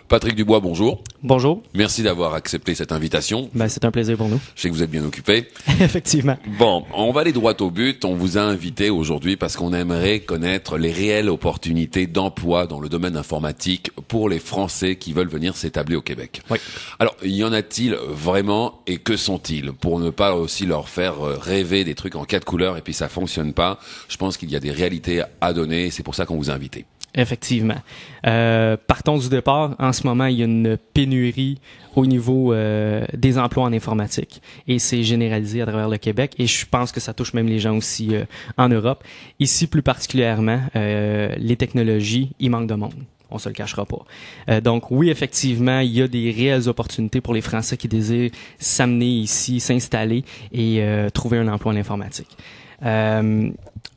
Patrick Dubois, bonjour. Bonjour. Merci d'avoir accepté cette invitation. C'est un plaisir pour nous. Je sais que vous êtes bien occupé. Effectivement. Bon, on va aller droit au but. On vous a invité aujourd'hui parce qu'on aimerait connaître les réelles opportunités d'emploi dans le domaine informatique pour les Français qui veulent venir s'établir au Québec. Oui. Alors, y en a-t-il vraiment et que sont-ils? Pour ne pas aussi leur faire rêver des trucs en 4 couleurs et puis ça fonctionne pas, je pense qu'il y a des réalités à donner et c'est pour ça qu'on vous a invité. Effectivement. Partons du départ. En ce moment, il y a une pénurie au niveau des emplois en informatique et c'est généralisé à travers le Québec et je pense que ça touche même les gens aussi en Europe. Ici, plus particulièrement, les technologies, il manque de monde. On se le cachera pas. Donc oui, effectivement, il y a des réelles opportunités pour les Français qui désirent s'amener ici, s'installer et trouver un emploi en informatique.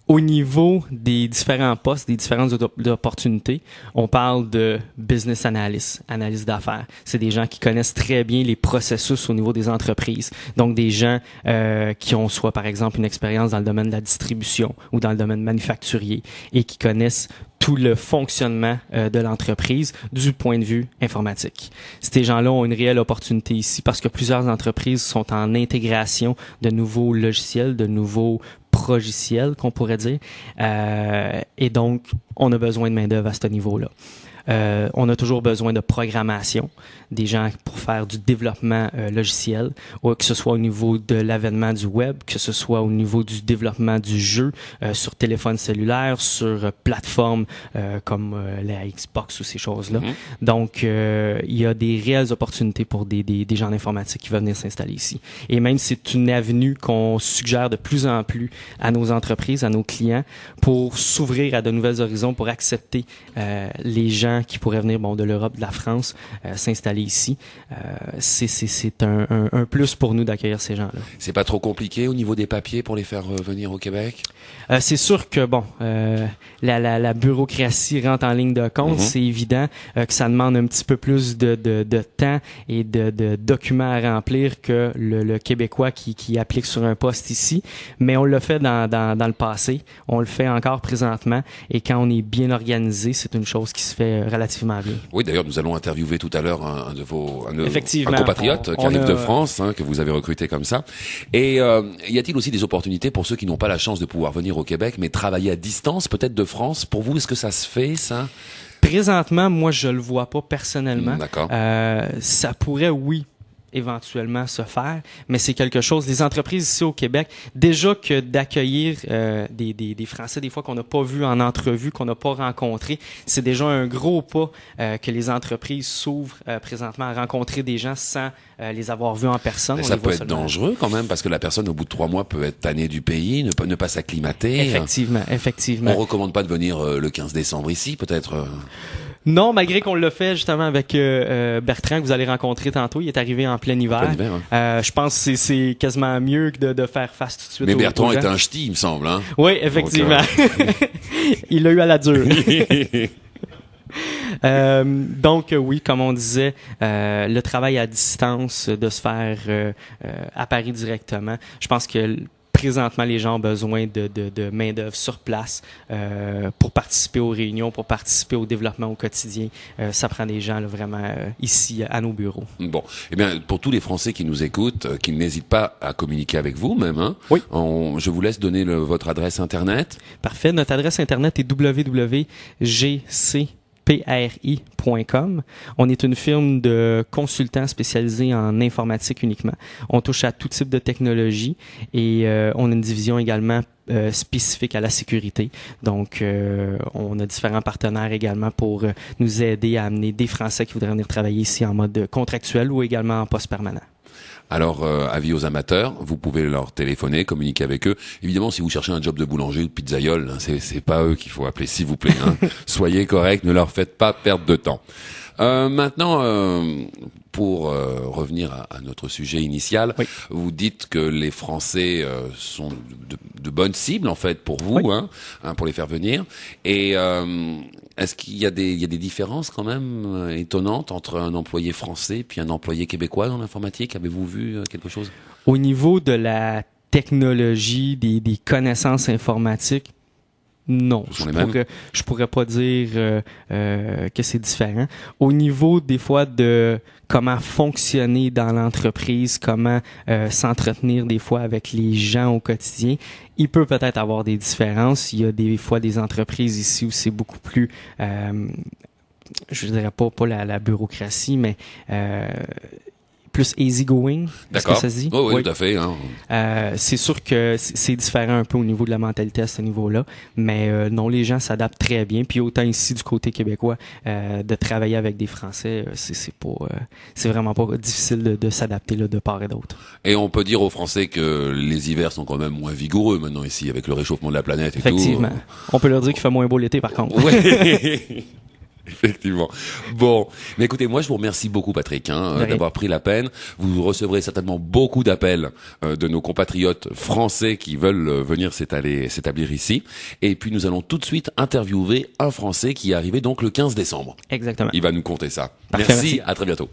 Au niveau des différents postes, des différentes opportunités, on parle de business analyst, analyse d'affaires. C'est des gens qui connaissent très bien les processus au niveau des entreprises. Donc, des gens qui ont soit, par exemple, une expérience dans le domaine de la distribution ou dans le domaine manufacturier et qui connaissent tout le fonctionnement de l'entreprise du point de vue informatique. Ces gens-là ont une réelle opportunité ici parce que plusieurs entreprises sont en intégration de nouveaux logiciels, de nouveaux progiciels, qu'on pourrait dire. Et donc, on a besoin de main-d'œuvre à ce niveau-là. On a toujours besoin de programmation, des gens pour faire du développement logiciel, ou que ce soit au niveau de l'avènement du web, que ce soit au niveau du développement du jeu sur téléphone cellulaire, sur plateformes comme la Xbox ou ces choses-là. Donc, il y a des réelles opportunités pour des gens d'informatique qui veulent venir s'installer ici. Et même c'est une avenue qu'on suggère de plus en plus à nos entreprises, à nos clients, pour s'ouvrir à de nouveaux horizons, pour accepter les gens qui pourraient venir de l'Europe, de la France, s'installer ici. C'est un plus pour nous d'accueillir ces gens-là. C'est pas trop compliqué au niveau des papiers pour les faire venir au Québec? C'est sûr que la bureaucratie rentre en ligne de compte. C'est évident que ça demande un petit peu plus de temps et de documents à remplir que le Québécois qui applique sur un poste ici. Mais on l'a fait dans le passé. On le fait encore présentement. Et quand on est bien organisé, c'est une chose qui se fait relativement bien. Oui, d'ailleurs, nous allons interviewer tout à l'heure un Effectivement, compatriote qui arrive de France, que vous avez recruté comme ça. Et y a-t-il aussi des opportunités pour ceux qui n'ont pas la chance de pouvoir venir au Québec, mais travailler à distance, peut-être de France? Pour vous, est-ce que ça se fait, ça? Présentement, moi, je le vois pas personnellement. D'accord. Ça pourrait, oui, éventuellement se faire, mais c'est quelque chose. Les entreprises ici au Québec, déjà que d'accueillir des Français des fois qu'on n'a pas vu en entrevue, qu'on n'a pas rencontré, c'est déjà un gros pas que les entreprises s'ouvrent présentement à rencontrer des gens sans les avoir vus en personne. Mais ça peut être dangereux quand même parce que la personne au bout de 3 mois peut être tannée du pays, ne pas s'acclimater. Effectivement. On recommande pas de venir le 15 décembre ici, peut-être. Non, malgré qu'on l'a fait justement avec Bertrand que vous allez rencontrer tantôt. Il est arrivé en plein hiver. Je pense que c'est quasiment mieux que de faire face tout de suite. Mais Bertrand est un ch'ti, il me semble. Hein? Oui, effectivement. Donc, il l'a eu à la dure. Donc oui, comme on disait, le travail à distance, de se faire à Paris directement. Je pense que présentement, les gens ont besoin de main-d'œuvre sur place pour participer aux réunions, pour participer au développement au quotidien. Ça prend des gens là, vraiment ici à nos bureaux. Bon, eh bien, pour tous les Français qui nous écoutent, qui n'hésitent pas à communiquer avec vous même, hein, oui. Je vous laisse donner votre adresse Internet. Parfait. Notre adresse Internet est www.gcpri.com. On est une firme de consultants spécialisés en informatique uniquement. On touche à tout type de technologie et on a une division également spécifique à la sécurité. Donc, on a différents partenaires également pour nous aider à amener des Français qui voudraient venir travailler ici en mode contractuel ou également en poste permanent. Alors, avis aux amateurs, vous pouvez leur téléphoner, communiquer avec eux. Évidemment, si vous cherchez un job de boulanger ou de pizzaïole, c'est pas eux qu'il faut appeler, s'il vous plaît. Hein. Soyez corrects, ne leur faites pas perdre de temps. Maintenant, pour revenir à notre sujet initial, oui. Vous dites que les Français sont de bonnes cibles en fait pour vous, oui. Pour les faire venir. Et est-ce qu'il y a des différences quand même étonnantes entre un employé français puis un employé québécois dans l'informatique? Avez-vous vu quelque chose? Au niveau de la technologie, des connaissances informatiques, Non, Ce sont les mêmes? je pourrais pas dire que c'est différent. Au niveau des fois de comment fonctionner dans l'entreprise, comment s'entretenir des fois avec les gens au quotidien, il peut peut-être avoir des différences. Il y a des fois des entreprises ici où c'est beaucoup plus je dirais pas la bureaucratie, mais plus easygoing. D'accord. Est-ce que ça se dit? Oui, Oui. tout à fait. Hein. C'est sûr que c'est différent un peu au niveau de la mentalité à ce niveau-là, mais non, les gens s'adaptent très bien. Puis autant ici du côté québécois, de travailler avec des Français, c'est vraiment pas difficile de s'adapter là, de part et d'autre. Et on peut dire aux Français que les hivers sont quand même moins vigoureux maintenant ici, avec le réchauffement de la planète et Effectivement. tout. On peut leur dire qu'il fait moins beau l'été, par contre. Ouais. Effectivement. Bon, mais écoutez, moi je vous remercie beaucoup Patrick d'avoir pris la peine. Vous recevrez certainement beaucoup d'appels de nos compatriotes français qui veulent venir s'établir ici. Et puis nous allons tout de suite interviewer un Français qui est arrivé donc le 15 décembre. Exactement. Il va nous conter ça. Parfait, Merci, à très bientôt.